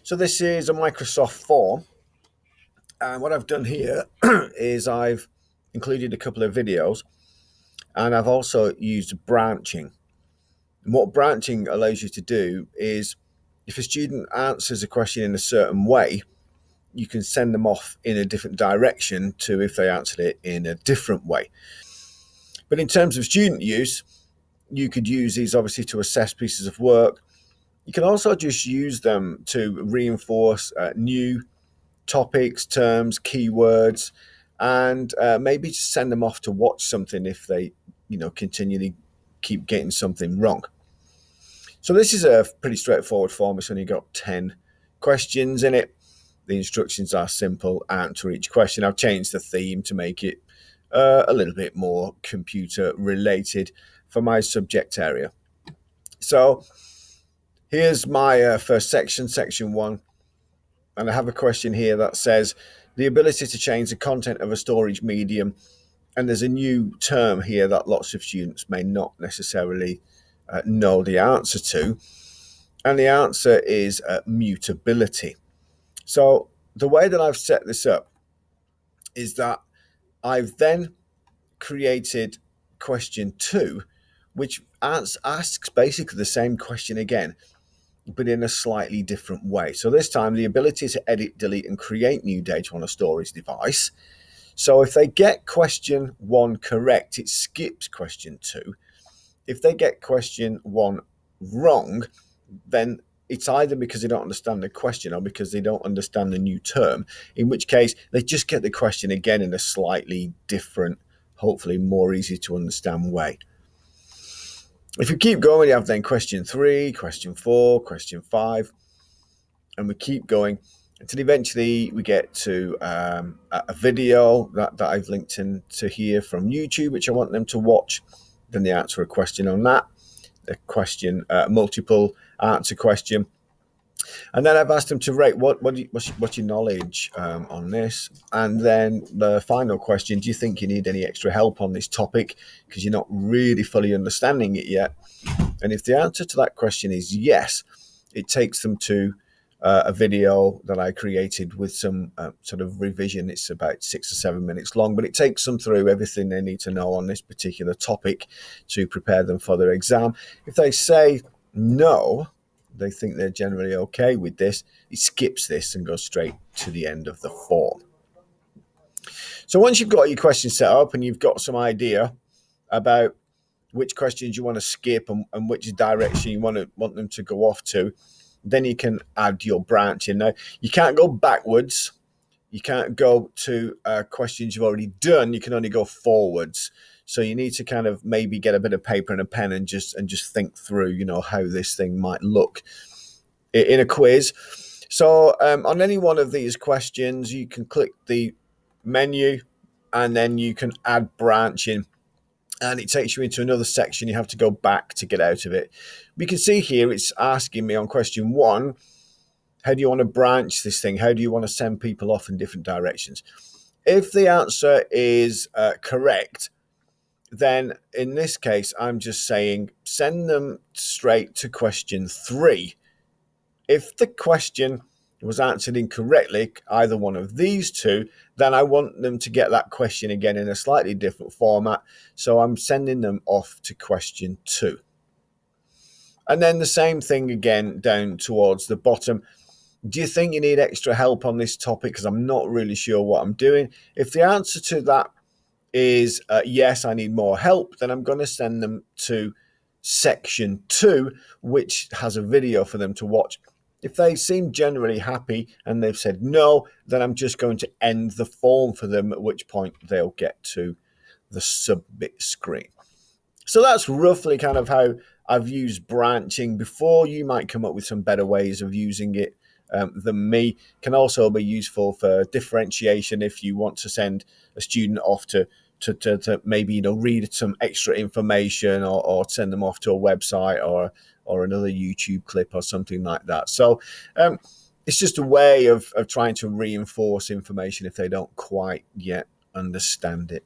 So this is a Microsoft form, and what I've done here is I've included a couple of videos, and I've also used branching. And what branching allows you to do is, if a student answers a question in a certain way, you can send them off in a different direction to if they answered it in a different way. But in terms of student use, you could use these obviously to assess pieces of work. You can also just use them to reinforce new topics, terms, keywords, and maybe just send them off to watch something if they, continually keep getting something wrong. So this is a pretty straightforward form. It's only got 10 questions in it. The instructions are simple. Answer each question. I've changed the theme to make it a little bit more computer related for my subject area. So here's my first section, section 1. And I have a question here that says the ability to change the content of a storage medium. And there's a new term here that lots of students may not necessarily know the answer to. And the answer is mutability. So the way that I've set this up is that I've then created question 2, which asks basically the same question again, but in a slightly different way. So this time, the ability to edit, delete, and create new data on a storage device. So if they get question 1 correct, it skips question 2. If they get question 1 wrong, then it's either because they don't understand the question or because they don't understand the new term, in which case they just get the question again in a slightly different, hopefully more easy to understand way. If you keep going, you have then question 3, question 4, question 5, and we keep going until eventually we get to a video that I've linked into here from YouTube, which I want them to watch. Then they answer a question on that, a question, multiple answer question. And then I've asked them to rate what's your knowledge on this. And then the final question, do you think you need any extra help on this topic because you're not really fully understanding it yet? And if the answer to that question is yes, it takes them to a video that I created with some sort of revision. It's about 6 or 7 minutes long, but it takes them through everything they need to know on this particular topic to prepare them for their exam. If they say no, they think they're generally okay with this, it skips this and goes straight to the end of the form. So once you've got your questions set up and you've got some idea about which questions you want to skip and which direction you want them to go off to, then you can add your branch in. Now, you can't go backwards. You can't go to questions you've already done. You can only go forwards. So you need to kind of maybe get a bit of paper and a pen and just think through, how this thing might look in a quiz. So on any one of these questions, you can click the menu and then you can add branching. And it takes you into another section. You have to go back to get out of it. We can see here it's asking me on question 1, how do you want to branch this thing? How do you want to send people off in different directions? If the answer is correct, then in this case, I'm just saying send them straight to question 3. If the question was answered incorrectly, either one of these two, then I want them to get that question again in a slightly different format. So I'm sending them off to question 2. And then the same thing again down towards the bottom. Do you think you need extra help on this topic? Because I'm not really sure what I'm doing. If the answer to that is yes, I need more help, then I'm going to send them to section 2, which has a video for them to watch. If they seem generally happy and they've said no, then I'm just going to end the form for them, at which point they'll get to the submit screen. So that's roughly kind of how I've used branching before. You might come up with some better ways of using it than me. Can also be useful for differentiation if you want to send a student off to maybe read some extra information or send them off to a website or another YouTube clip or something like that. So it's just a way of trying to reinforce information if they don't quite yet understand it.